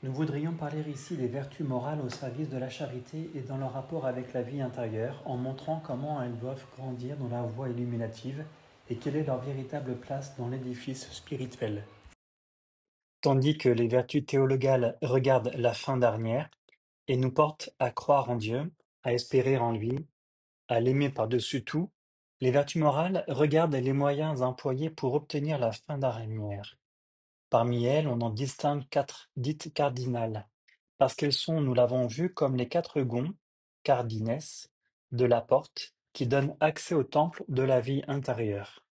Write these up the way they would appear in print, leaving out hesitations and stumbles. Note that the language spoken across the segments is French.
Nous voudrions parler ici des vertus morales au service de la charité et dans leur rapport avec la vie intérieure, en montrant comment elles doivent grandir dans la voie illuminative et quelle est leur véritable place dans l'édifice spirituel. Tandis que les vertus théologales regardent la fin dernière et nous portent à croire en Dieu, à espérer en lui, à l'aimer par-dessus tout, les vertus morales regardent les moyens employés pour obtenir la fin dernière. Parmi elles, on en distingue 4 dites cardinales, parce qu'elles sont, nous l'avons vu, comme les 4 gonds, cardines, de la porte, qui donnent accès au temple de la vie intérieure.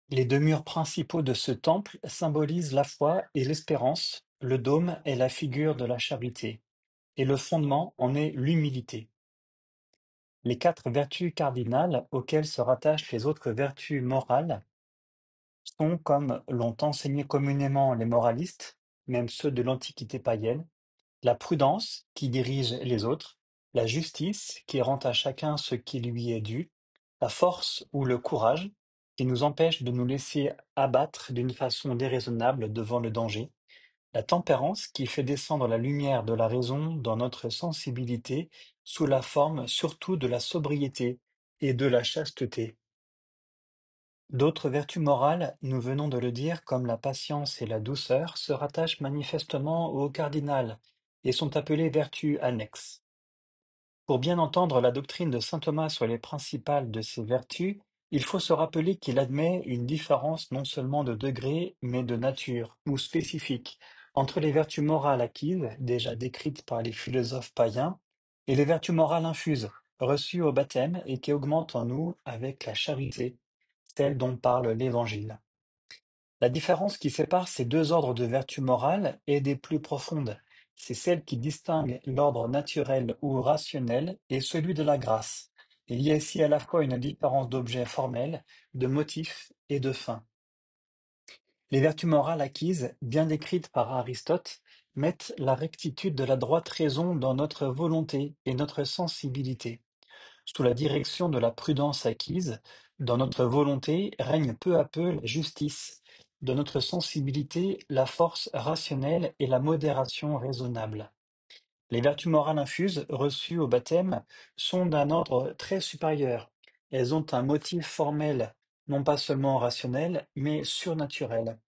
Les 2 murs principaux de ce temple symbolisent la foi et l'espérance, le dôme est la figure de la charité, et le fondement en est l'humilité. Les 4 vertus cardinales auxquelles se rattachent les autres vertus morales sont, comme l'ont enseigné communément les moralistes, même ceux de l'Antiquité païenne, la prudence qui dirige les autres, la justice qui rend à chacun ce qui lui est dû, la force ou le courage qui nous empêche de nous laisser abattre d'une façon déraisonnable devant le danger, la tempérance qui fait descendre la lumière de la raison dans notre sensibilité sous la forme surtout de la sobriété et de la chasteté. D'autres vertus morales, nous venons de le dire, comme la patience et la douceur, se rattachent manifestement au cardinal et sont appelées vertus annexes. Pour bien entendre la doctrine de saint Thomas sur les principales de ces vertus, il faut se rappeler qu'il admet une différence non seulement de degré, mais de nature, ou spécifique, entre les vertus morales acquises, déjà décrites par les philosophes païens, et les vertus morales infuses, reçues au baptême et qui augmentent en nous avec la charité, celle dont parle l'Évangile. La différence qui sépare ces 2 ordres de vertus morales est des plus profondes. C'est celle qui distingue l'ordre naturel ou rationnel et celui de la grâce. Il y a ici à la fois une différence d'objet formel, de motif et de fin. Les vertus morales acquises, bien décrites par Aristote, mettent la rectitude de la droite raison dans notre volonté et notre sensibilité. Sous la direction de la prudence acquise, dans notre volonté règne peu à peu la justice, dans notre sensibilité la force rationnelle et la modération raisonnable. Les vertus morales infuses, reçues au baptême, sont d'un ordre très supérieur. Elles ont un motif formel, non pas seulement rationnel, mais surnaturel.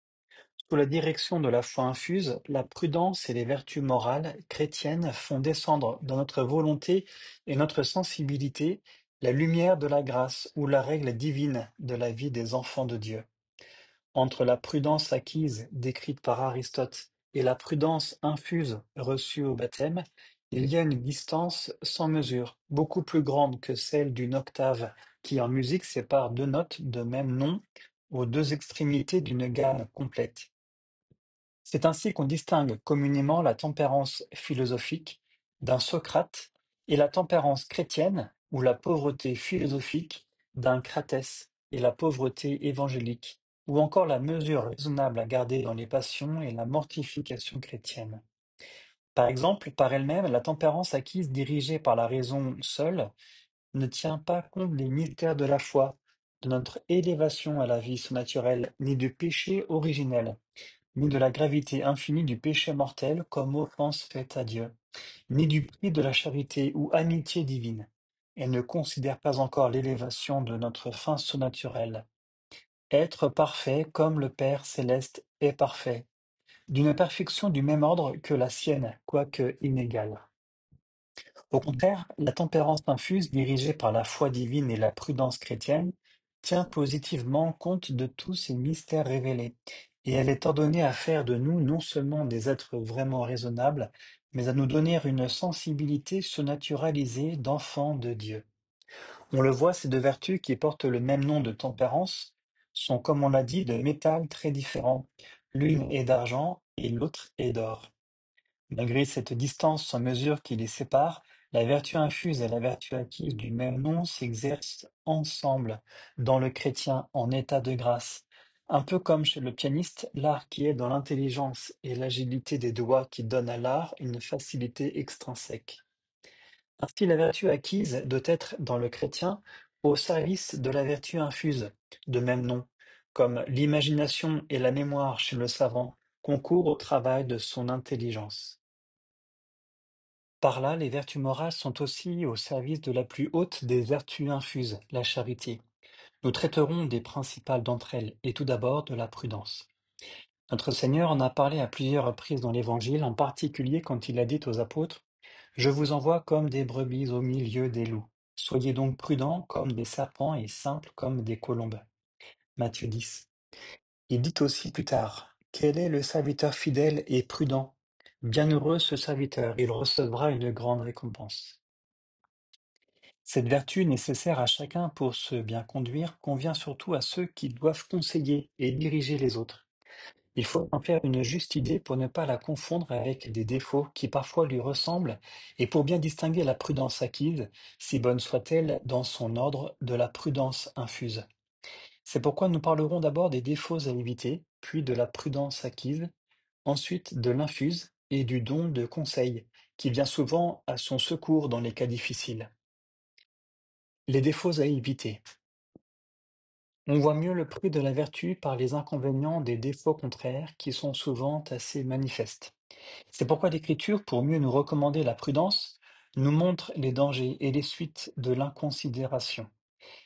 Sous la direction de la foi infuse, la prudence et les vertus morales chrétiennes font descendre dans notre volonté et notre sensibilité la lumière de la grâce ou la règle divine de la vie des enfants de Dieu. Entre la prudence acquise décrite par Aristote et la prudence infuse reçue au baptême, il y a une distance sans mesure, beaucoup plus grande que celle d'une octave qui en musique sépare 2 notes de même nom aux 2 extrémités d'une gamme complète. C'est ainsi qu'on distingue communément la tempérance philosophique d'un Socrate et la tempérance chrétienne ou la pauvreté philosophique d'un Cratès et la pauvreté évangélique, ou encore la mesure raisonnable à garder dans les passions et la mortification chrétienne. Par exemple, par elle-même, la tempérance acquise dirigée par la raison seule ne tient pas compte des mystères de la foi, de notre élévation à la vie surnaturelle, ni du péché originel ni de la gravité infinie du péché mortel comme offense faite à Dieu, ni du prix de la charité ou amitié divine. Elle ne considère pas encore l'élévation de notre fin surnaturelle. Être parfait comme le Père céleste est parfait, d'une perfection du même ordre que la sienne, quoique inégale. Au contraire, la tempérance infuse, dirigée par la foi divine et la prudence chrétienne, tient positivement compte de tous ces mystères révélés, et elle est ordonnée à faire de nous non seulement des êtres vraiment raisonnables, mais à nous donner une sensibilité surnaturalisée d'enfants de Dieu. On le voit, ces 2 vertus qui portent le même nom de tempérance sont, comme on l'a dit, de métal très différents. L'une est d'argent et l'autre est d'or. Malgré cette distance sans mesure qui les sépare, la vertu infuse et la vertu acquise du même nom s'exercent ensemble dans le chrétien en état de grâce. Un peu comme chez le pianiste, l'art qui est dans l'intelligence et l'agilité des doigts qui donne à l'art une facilité extrinsèque. Ainsi, la vertu acquise doit être dans le chrétien au service de la vertu infuse, de même nom, comme l'imagination et la mémoire chez le savant concourt au travail de son intelligence. Par là, les vertus morales sont aussi au service de la plus haute des vertus infuses, la charité. Nous traiterons des principales d'entre elles, et tout d'abord de la prudence. Notre Seigneur en a parlé à plusieurs reprises dans l'Évangile, en particulier quand il a dit aux apôtres: Je vous envoie comme des brebis au milieu des loups. Soyez donc prudents comme des serpents et simples comme des colombes. Matthieu 10. Il dit aussi plus tard: Quel est le serviteur fidèle et prudent? Bienheureux ce serviteur, il recevra une grande récompense. Cette vertu nécessaire à chacun pour se bien conduire convient surtout à ceux qui doivent conseiller et diriger les autres. Il faut en faire une juste idée pour ne pas la confondre avec des défauts qui parfois lui ressemblent et pour bien distinguer la prudence acquise, si bonne soit-elle, dans son ordre de la prudence infuse. C'est pourquoi nous parlerons d'abord des défauts à éviter, puis de la prudence acquise, ensuite de l'infuse et du don de conseil, qui vient souvent à son secours dans les cas difficiles. Les défauts à éviter. On voit mieux le prix de la vertu par les inconvénients des défauts contraires qui sont souvent assez manifestes. C'est pourquoi l'Écriture, pour mieux nous recommander la prudence, nous montre les dangers et les suites de l'inconsidération.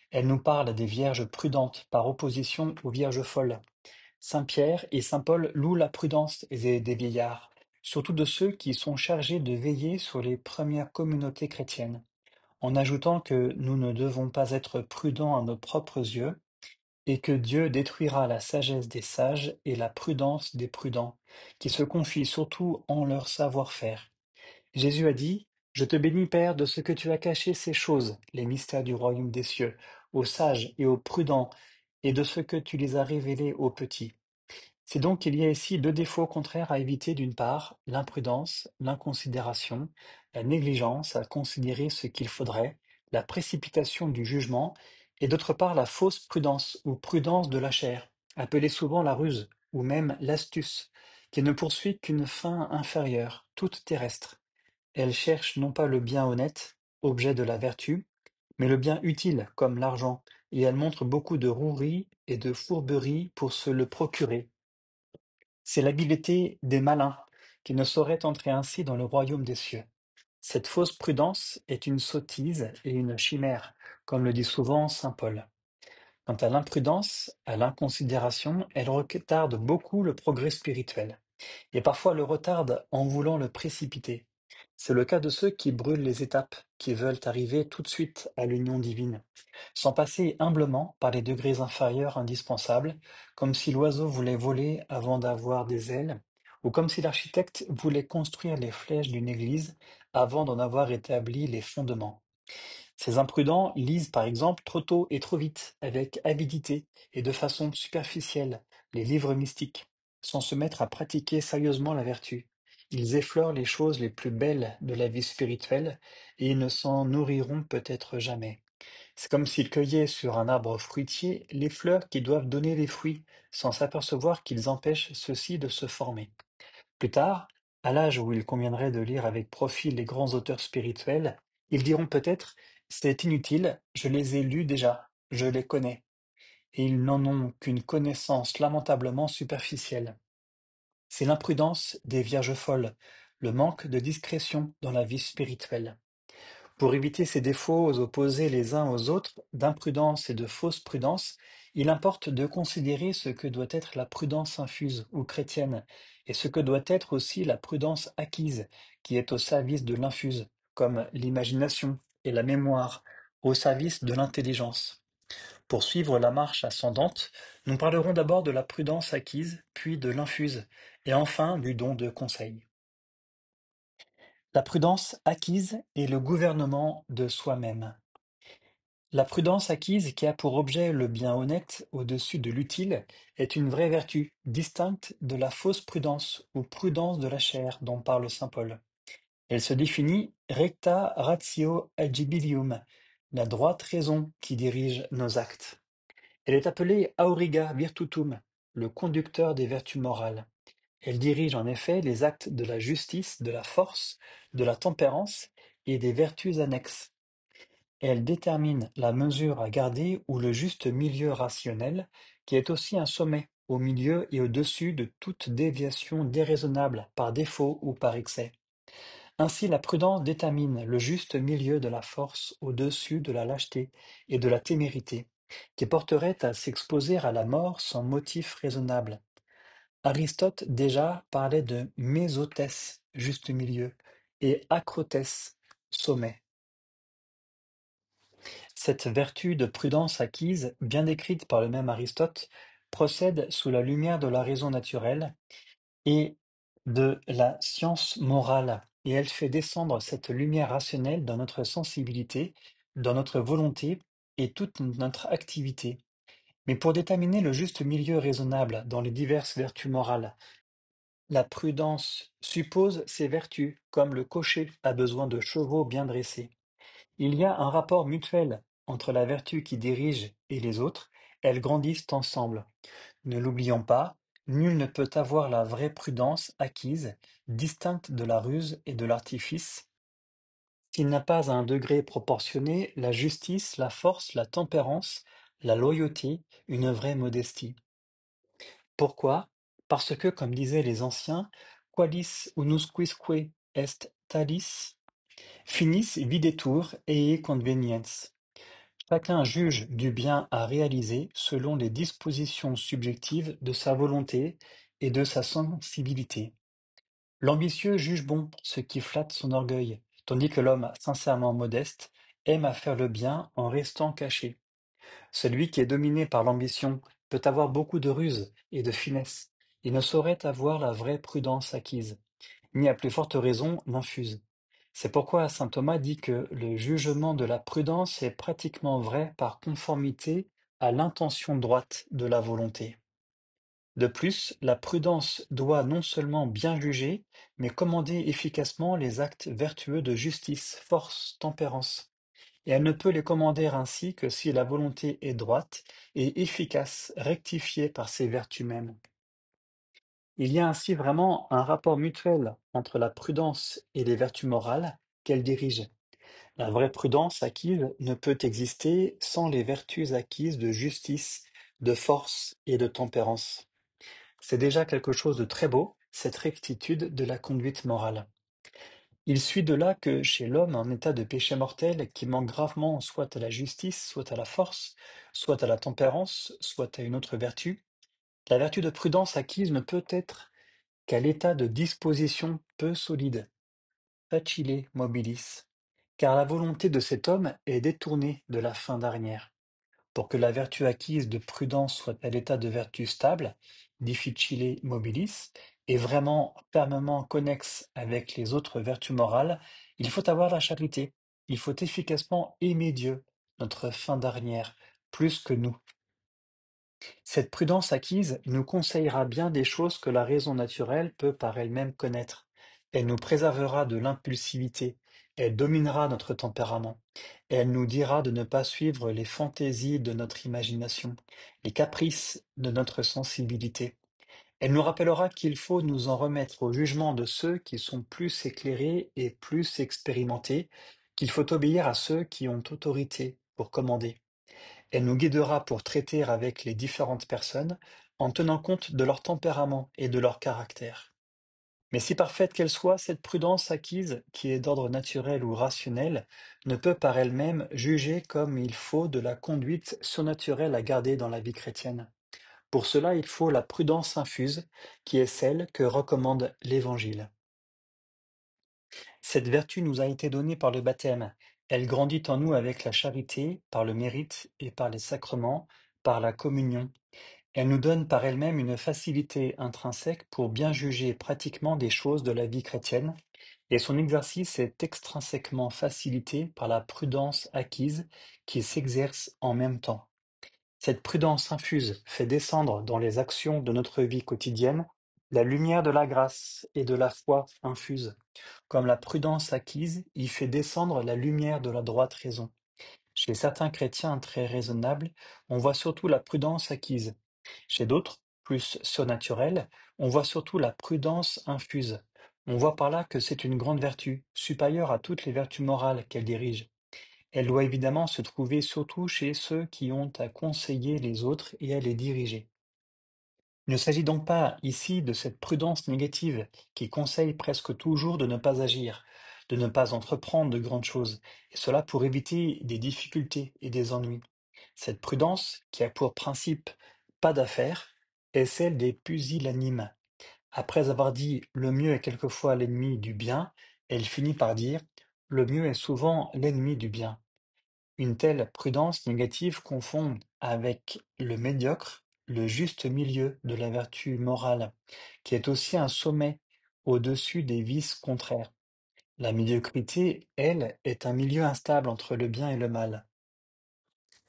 Elle nous parle des vierges prudentes par opposition aux vierges folles. Saint Pierre et saint Paul louent la prudence des vieillards, surtout de ceux qui sont chargés de veiller sur les premières communautés chrétiennes, en ajoutant que nous ne devons pas être prudents à nos propres yeux, et que Dieu détruira la sagesse des sages et la prudence des prudents, qui se confient surtout en leur savoir-faire. Jésus a dit: Je te bénis, Père, de ce que tu as caché ces choses, les mystères du royaume des cieux, aux sages et aux prudents, et de ce que tu les as révélés aux petits. C'est donc qu'il y a ici deux défauts contraires à éviter: d'une part, l'imprudence, l'inconsidération, la négligence à considérer ce qu'il faudrait, la précipitation du jugement, et d'autre part la fausse prudence ou prudence de la chair, appelée souvent la ruse ou même l'astuce, qui ne poursuit qu'une fin inférieure, toute terrestre. Elle cherche non pas le bien honnête, objet de la vertu, mais le bien utile, comme l'argent, et elle montre beaucoup de rouerie et de fourberie pour se le procurer. C'est l'habileté des malins, qui ne sauraient entrer ainsi dans le royaume des cieux. Cette fausse prudence est une sottise et une chimère, comme le dit souvent saint Paul. Quant à l'imprudence, à l'inconsidération, elle retarde beaucoup le progrès spirituel, et parfois le retarde en voulant le précipiter. C'est le cas de ceux qui brûlent les étapes, qui veulent arriver tout de suite à l'union divine, sans passer humblement par les degrés inférieurs indispensables, comme si l'oiseau voulait voler avant d'avoir des ailes, ou comme si l'architecte voulait construire les flèches d'une église avant d'en avoir établi les fondements. Ces imprudents lisent par exemple trop tôt et trop vite, avec avidité et de façon superficielle, les livres mystiques, sans se mettre à pratiquer sérieusement la vertu. Ils effleurent les choses les plus belles de la vie spirituelle et ils ne s'en nourriront peut-être jamais. C'est comme s'ils cueillaient sur un arbre fruitier les fleurs qui doivent donner les fruits, sans s'apercevoir qu'ils empêchent ceux-ci de se former. Plus tard, à l'âge où il conviendrait de lire avec profit les grands auteurs spirituels, ils diront peut-être: C'est inutile, je les ai lus déjà, je les connais. Et ils n'en ont qu'une connaissance lamentablement superficielle. C'est l'imprudence des vierges folles, le manque de discrétion dans la vie spirituelle. Pour éviter ces défauts opposés les uns aux autres, d'imprudence et de fausse prudence, il importe de considérer ce que doit être la prudence infuse ou chrétienne, et ce que doit être aussi la prudence acquise, qui est au service de l'infuse, comme l'imagination et la mémoire, au service de l'intelligence. Pour suivre la marche ascendante, nous parlerons d'abord de la prudence acquise, puis de l'infuse, et enfin du don de conseil. La prudence acquise est le gouvernement de soi-même. La prudence acquise, qui a pour objet le bien honnête au-dessus de l'utile, est une vraie vertu, distincte de la fausse prudence ou prudence de la chair dont parle saint Paul. Elle se définit recta ratio agibilium, la droite raison qui dirige nos actes. Elle est appelée auriga virtutum, le conducteur des vertus morales. Elle dirige en effet les actes de la justice, de la force, de la tempérance et des vertus annexes. Elle détermine la mesure à garder ou le juste milieu rationnel, qui est aussi un sommet au milieu et au-dessus de toute déviation déraisonnable par défaut ou par excès. Ainsi la prudence détermine le juste milieu de la force au-dessus de la lâcheté et de la témérité, qui porterait à s'exposer à la mort sans motif raisonnable. Aristote déjà parlait de mésotès, juste milieu, et acrotès, sommet. Cette vertu de prudence acquise, bien décrite par le même Aristote, procède sous la lumière de la raison naturelle et de la science morale, et elle fait descendre cette lumière rationnelle dans notre sensibilité, dans notre volonté et toute notre activité. Mais pour déterminer le juste milieu raisonnable dans les diverses vertus morales, la prudence suppose ces vertus, comme le cocher a besoin de chevaux bien dressés. Il y a un rapport mutuel entre la vertu qui dirige et les autres, elles grandissent ensemble. Ne l'oublions pas, nul ne peut avoir la vraie prudence acquise, distincte de la ruse et de l'artifice, s'il n'a pas à un degré proportionné la justice, la force, la tempérance, la loyauté, une vraie modestie. Pourquoi? Parce que, comme disaient les anciens, qualis unusquisque est talis, finis videtur ei conveniens. Chacun juge du bien à réaliser selon les dispositions subjectives de sa volonté et de sa sensibilité. L'ambitieux juge bon ce qui flatte son orgueil, tandis que l'homme sincèrement modeste aime à faire le bien en restant caché. Celui qui est dominé par l'ambition peut avoir beaucoup de ruse et de finesse, et ne saurait avoir la vraie prudence acquise, ni à plus forte raison l'infuse. C'est pourquoi saint Thomas dit que le jugement de la prudence est pratiquement vrai par conformité à l'intention droite de la volonté. De plus, la prudence doit non seulement bien juger, mais commander efficacement les actes vertueux de justice, force, tempérance. Et elle ne peut les commander ainsi que si la volonté est droite et efficace, rectifiée par ses vertus mêmes. Il y a ainsi vraiment un rapport mutuel entre la prudence et les vertus morales qu'elle dirige. La vraie prudence acquise ne peut exister sans les vertus acquises de justice, de force et de tempérance. C'est déjà quelque chose de très beau, cette rectitude de la conduite morale. Il suit de là que chez l'homme en état de péché mortel, qui manque gravement soit à la justice, soit à la force, soit à la tempérance, soit à une autre vertu, la vertu de prudence acquise ne peut être qu'à l'état de disposition peu solide, facile mobilis, car la volonté de cet homme est détournée de la fin dernière. Pour que la vertu acquise de prudence soit à l'état de vertu stable, difficile mobilis, et vraiment fermement connexe avec les autres vertus morales, il faut avoir la charité. Il faut efficacement aimer Dieu, notre fin dernière, plus que nous. Cette prudence acquise nous conseillera bien des choses que la raison naturelle peut par elle-même connaître. Elle nous préservera de l'impulsivité, elle dominera notre tempérament, elle nous dira de ne pas suivre les fantaisies de notre imagination, les caprices de notre sensibilité. Elle nous rappellera qu'il faut nous en remettre au jugement de ceux qui sont plus éclairés et plus expérimentés, qu'il faut obéir à ceux qui ont autorité pour commander. Elle nous guidera pour traiter avec les différentes personnes en tenant compte de leur tempérament et de leur caractère. Mais si parfaite qu'elle soit, cette prudence acquise, qui est d'ordre naturel ou rationnel, ne peut par elle-même juger comme il faut de la conduite surnaturelle à garder dans la vie chrétienne. Pour cela, il faut la prudence infuse, qui est celle que recommande l'Évangile. Cette vertu nous a été donnée par le baptême. Elle grandit en nous avec la charité, par le mérite et par les sacrements, par la communion. Elle nous donne par elle-même une facilité intrinsèque pour bien juger pratiquement des choses de la vie chrétienne, et son exercice est extrinsèquement facilité par la prudence acquise qui s'exerce en même temps. Cette prudence infuse fait descendre dans les actions de notre vie quotidienne la lumière de la grâce et de la foi infuse, comme la prudence acquise y fait descendre la lumière de la droite raison. Chez certains chrétiens très raisonnables, on voit surtout la prudence acquise. Chez d'autres, plus surnaturels, on voit surtout la prudence infuse. On voit par là que c'est une grande vertu, supérieure à toutes les vertus morales qu'elle dirige. Elle doit évidemment se trouver surtout chez ceux qui ont à conseiller les autres et à les diriger. Il ne s'agit donc pas ici de cette prudence négative qui conseille presque toujours de ne pas agir, de ne pas entreprendre de grandes choses, et cela pour éviter des difficultés et des ennuis. Cette prudence, qui a pour principe pas d'affaires, est celle des pusillanimes. Après avoir dit le mieux est quelquefois l'ennemi du bien, elle finit par dire le mieux est souvent l'ennemi du bien. Une telle prudence négative confond avec le médiocre le juste milieu de la vertu morale, qui est aussi un sommet au-dessus des vices contraires. La médiocrité, elle, est un milieu instable entre le bien et le mal.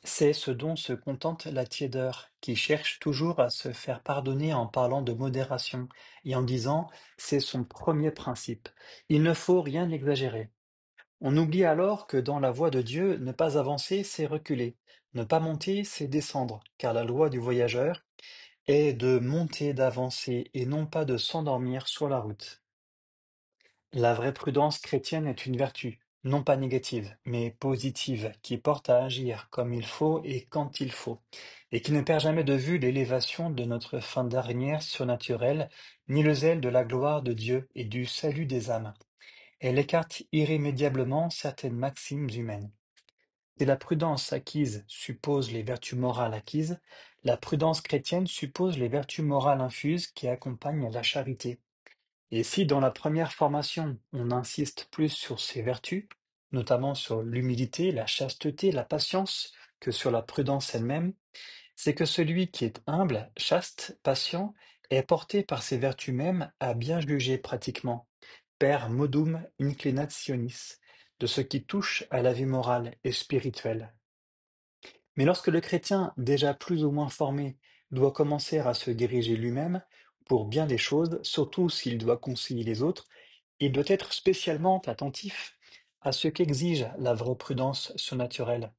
C'est ce dont se contente la tiédeur, qui cherche toujours à se faire pardonner en parlant de modération et en disant c'est son premier principe. Il ne faut rien exagérer. On oublie alors que dans la voie de Dieu, ne pas avancer, c'est reculer, ne pas monter, c'est descendre, car la loi du voyageur est de monter, d'avancer, et non pas de s'endormir sur la route. La vraie prudence chrétienne est une vertu, non pas négative, mais positive, qui porte à agir comme il faut et quand il faut, et qui ne perd jamais de vue l'élévation de notre fin dernière surnaturelle, ni le zèle de la gloire de Dieu et du salut des âmes. Elle écarte irrémédiablement certaines maximes humaines. Si la prudence acquise suppose les vertus morales acquises, la prudence chrétienne suppose les vertus morales infuses qui accompagnent la charité. Et si dans la première formation on insiste plus sur ces vertus, notamment sur l'humilité, la chasteté, la patience, que sur la prudence elle-même, c'est que celui qui est humble, chaste, patient, est porté par ces vertus mêmes à bien juger pratiquement, per modum inclinationis, de ce qui touche à la vie morale et spirituelle. Mais lorsque le chrétien, déjà plus ou moins formé, doit commencer à se diriger lui-même pour bien des choses, surtout s'il doit conseiller les autres, il doit être spécialement attentif à ce qu'exige la vraie prudence surnaturelle,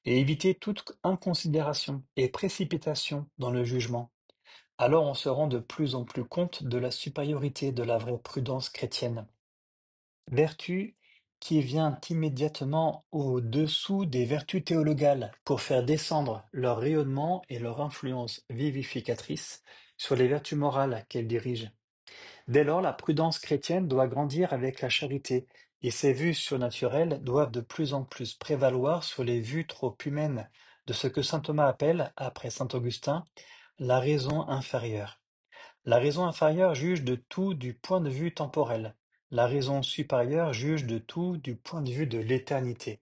et éviter toute inconsidération et précipitation dans le jugement. Alors on se rend de plus en plus compte de la supériorité de la vraie prudence chrétienne. Vertu qui vient immédiatement au-dessous des vertus théologales pour faire descendre leur rayonnement et leur influence vivificatrice sur les vertus morales qu'elles dirigent. Dès lors, la prudence chrétienne doit grandir avec la charité, et ses vues surnaturelles doivent de plus en plus prévaloir sur les vues trop humaines de ce que saint Thomas appelle, après saint Augustin, la raison inférieure. La raison inférieure juge de tout du point de vue temporel. La raison supérieure juge de tout du point de vue de l'éternité.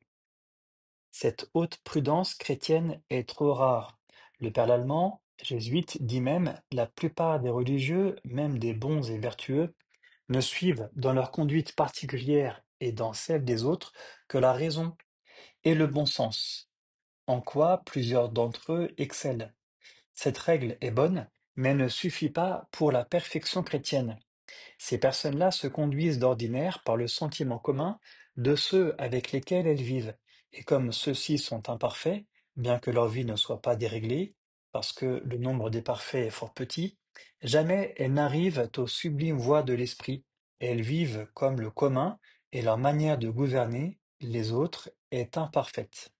Cette haute prudence chrétienne est trop rare. Le père Lallemand, jésuite, dit même: la plupart des religieux, même des bons et vertueux, ne suivent dans leur conduite particulière et dans celle des autres que la raison et le bon sens, en quoi plusieurs d'entre eux excellent. Cette règle est bonne, mais ne suffit pas pour la perfection chrétienne. Ces personnes-là se conduisent d'ordinaire par le sentiment commun de ceux avec lesquels elles vivent, et comme ceux-ci sont imparfaits, bien que leur vie ne soit pas déréglée, parce que le nombre des parfaits est fort petit, jamais elles n'arrivent aux sublimes voies de l'esprit. Elles vivent comme le commun, et leur manière de gouverner les autres est imparfaite.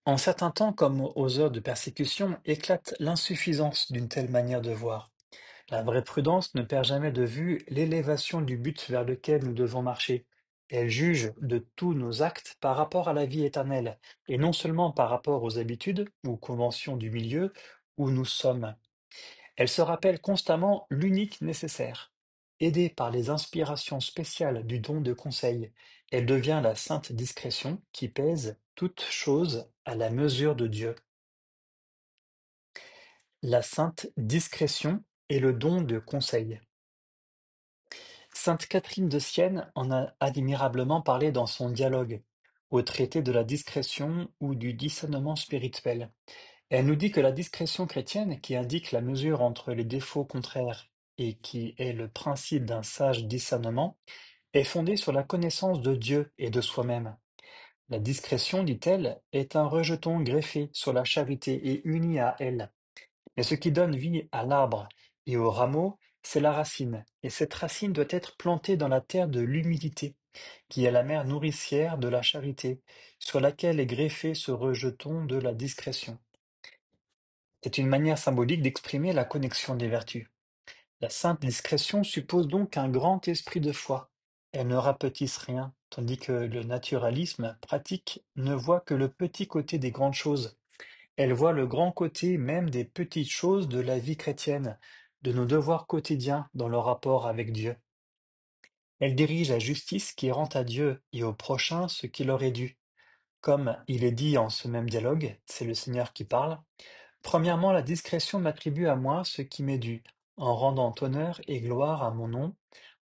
En certains temps, comme aux heures de persécution, éclate l'insuffisance d'une telle manière de voir. La vraie prudence ne perd jamais de vue l'élévation du but vers lequel nous devons marcher. Elle juge de tous nos actes par rapport à la vie éternelle, et non seulement par rapport aux habitudes ou conventions du milieu où nous sommes. Elle se rappelle constamment l'unique nécessaire. Aidée par les inspirations spéciales du don de conseil, elle devient la sainte discrétion qui pèse toute chose à la mesure de Dieu. La sainte discrétion est le don de conseil. Sainte Catherine de Sienne en a admirablement parlé dans son dialogue, au traité de la discrétion ou du discernement spirituel. Elle nous dit que la discrétion chrétienne, qui indique la mesure entre les défauts contraires et qui est le principe d'un sage discernement, est fondée sur la connaissance de Dieu et de soi-même. La discrétion, dit-elle, est un rejeton greffé sur la charité et uni à elle. Mais ce qui donne vie à l'arbre et au rameau, c'est la racine, et cette racine doit être plantée dans la terre de l'humilité, qui est la mère nourricière de la charité, sur laquelle est greffé ce rejeton de la discrétion. C'est une manière symbolique d'exprimer la connexion des vertus. La sainte discrétion suppose donc un grand esprit de foi. Elle ne rapetisse rien, tandis que le naturalisme pratique ne voit que le petit côté des grandes choses. Elle voit le grand côté même des petites choses de la vie chrétienne, de nos devoirs quotidiens dans le rapport avec Dieu. Elle dirige la justice qui rend à Dieu et au prochain ce qui leur est dû. Comme il est dit en ce même dialogue, c'est le Seigneur qui parle. Premièrement, la discrétion m'attribue à moi ce qui m'est dû, en rendant honneur et gloire à mon nom,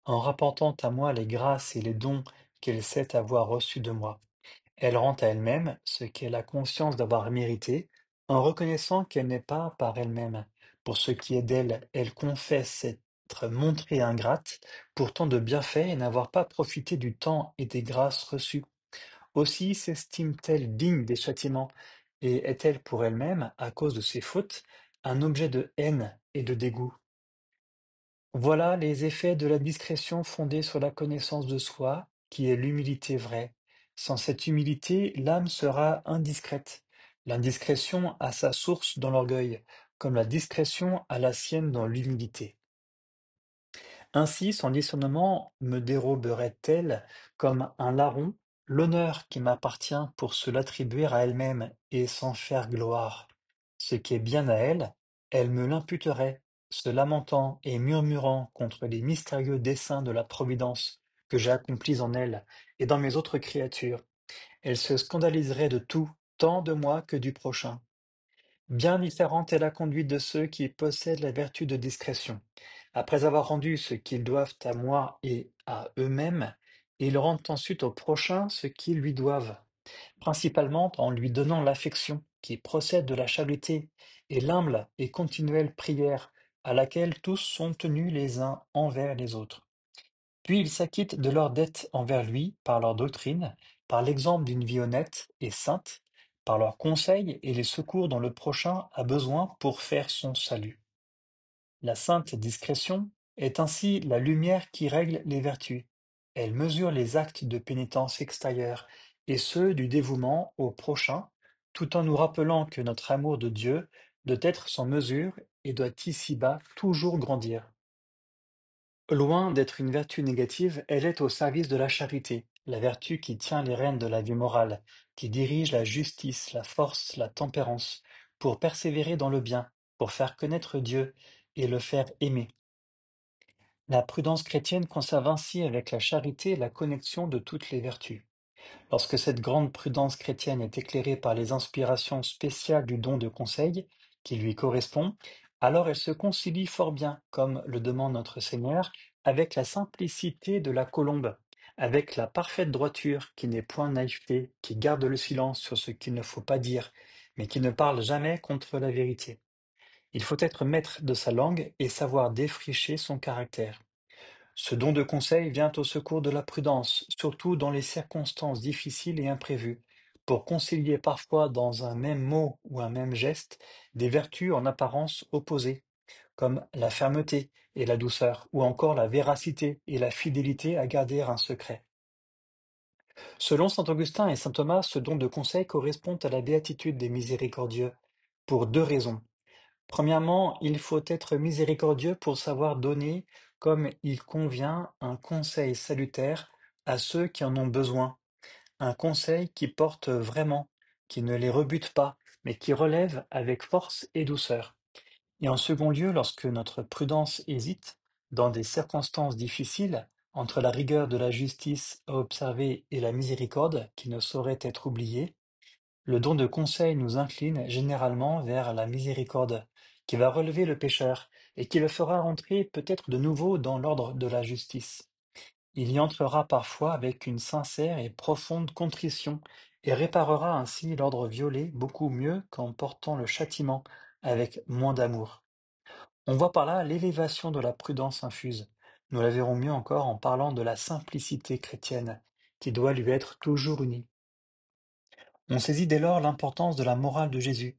en rapportant à moi les grâces et les dons qu'elle sait avoir reçus de moi. Elle rend à elle-même ce qu'elle a conscience d'avoir mérité, en reconnaissant qu'elle n'est pas par elle-même. Pour ce qui est d'elle, elle confesse s'être montrée ingrate, pour tant de bienfaits et n'avoir pas profité du temps et des grâces reçues. Aussi s'estime-t-elle digne des châtiments, et est-elle pour elle-même, à cause de ses fautes, un objet de haine et de dégoût. Voilà les effets de la discrétion fondée sur la connaissance de soi, qui est l'humilité vraie. Sans cette humilité, l'âme sera indiscrète. L'indiscrétion a sa source dans l'orgueil, comme la discrétion a la sienne dans l'humilité. Ainsi son discernement me déroberait-elle comme un larron l'honneur qui m'appartient pour se l'attribuer à elle-même et s'en faire gloire. Ce qui est bien à elle, elle me l'imputerait, se lamentant et murmurant contre les mystérieux desseins de la Providence que j'ai accomplis en elle et dans mes autres créatures. Elle se scandaliserait de tout, tant de moi que du prochain. Bien différente est la conduite de ceux qui possèdent la vertu de discrétion. Après avoir rendu ce qu'ils doivent à moi et à eux-mêmes, ils rendent ensuite au prochain ce qu'ils lui doivent, principalement en lui donnant l'affection qui procède de la charité et l'humble et continuelle prière à laquelle tous sont tenus les uns envers les autres. Puis ils s'acquittent de leurs dettes envers lui par leur doctrine, par l'exemple d'une vie honnête et sainte, par leurs conseils et les secours dont le prochain a besoin pour faire son salut. La sainte discrétion est ainsi la lumière qui règle les vertus. Elle mesure les actes de pénitence extérieure et ceux du dévouement au prochain, tout en nous rappelant que notre amour de Dieu doit être sans mesure et doit ici-bas toujours grandir. Loin d'être une vertu négative, elle est au service de la charité, la vertu qui tient les rênes de la vie morale, qui dirige la justice, la force, la tempérance, pour persévérer dans le bien, pour faire connaître Dieu et le faire aimer. La prudence chrétienne conserve ainsi avec la charité la connexion de toutes les vertus. Lorsque cette grande prudence chrétienne est éclairée par les inspirations spéciales du don de conseil, qui lui correspond, alors elle se concilie fort bien, comme le demande notre Seigneur, avec la simplicité de la colombe, avec la parfaite droiture qui n'est point naïveté, qui garde le silence sur ce qu'il ne faut pas dire, mais qui ne parle jamais contre la vérité. Il faut être maître de sa langue et savoir défricher son caractère. Ce don de conseil vient au secours de la prudence, surtout dans les circonstances difficiles et imprévues, pour concilier parfois dans un même mot ou un même geste des vertus en apparence opposées, comme la fermeté et la douceur, ou encore la véracité et la fidélité à garder un secret. Selon saint Augustin et saint Thomas, ce don de conseil correspond à la béatitude des miséricordieux, pour deux raisons. Premièrement, il faut être miséricordieux pour savoir donner comme il convient un conseil salutaire à ceux qui en ont besoin, un conseil qui porte vraiment, qui ne les rebute pas, mais qui relève avec force et douceur. Et en second lieu, lorsque notre prudence hésite, dans des circonstances difficiles, entre la rigueur de la justice à observer et la miséricorde qui ne saurait être oubliée, le don de conseil nous incline généralement vers la miséricorde, qui va relever le pécheur et qui le fera entrer peut-être de nouveau dans l'ordre de la justice. Il y entrera parfois avec une sincère et profonde contrition et réparera ainsi l'ordre violé beaucoup mieux qu'en portant le châtiment avec moins d'amour. On voit par là l'élévation de la prudence infuse. Nous la verrons mieux encore en parlant de la simplicité chrétienne, qui doit lui être toujours unie. On saisit dès lors l'importance de la morale de Jésus.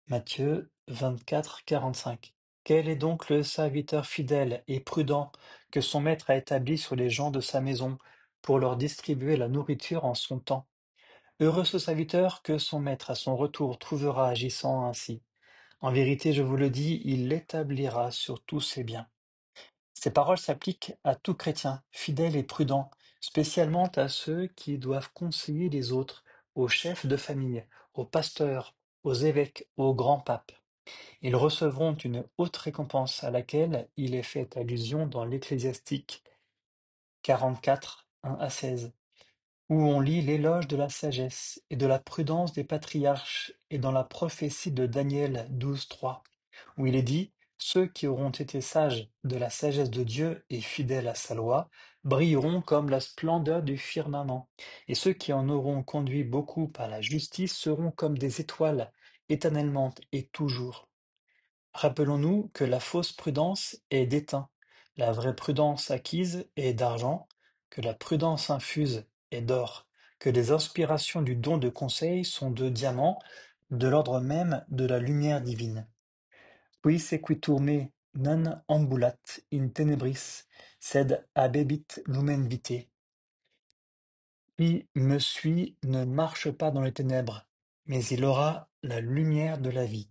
Matthieu 24, 45. Quel est donc le serviteur fidèle et prudent que son maître a établi sur les gens de sa maison pour leur distribuer la nourriture en son temps? Heureux ce serviteur que son maître à son retour trouvera agissant ainsi. En vérité, je vous le dis, il l'établira sur tous ses biens. Ces paroles s'appliquent à tout chrétien, fidèle et prudent, spécialement à ceux qui doivent conseiller les autres, aux chefs de famille, aux pasteurs, aux évêques, aux grands papes. Ils recevront une haute récompense à laquelle il est fait allusion dans l'Ecclésiastique 44, 1 à 16, où on lit l'éloge de la sagesse et de la prudence des patriarches, et dans la prophétie de Daniel 12, 3, où il est dit: Ceux qui auront été sages de la sagesse de Dieu et fidèles à sa loi brilleront comme la splendeur du firmament, et ceux qui en auront conduit beaucoup par la justice seront comme des étoiles, éternellement et toujours. Rappelons-nous que la fausse prudence est d'étain, la vraie prudence acquise est d'argent, que la prudence infuse est d'or, que les inspirations du don de conseil sont de diamant, de l'ordre même de la lumière divine. Qui sequitur me non ambulat in tenebris, sed habebit lumen vitae. Qui me suit ne marche pas dans les ténèbres, mais il aura la lumière de la vie.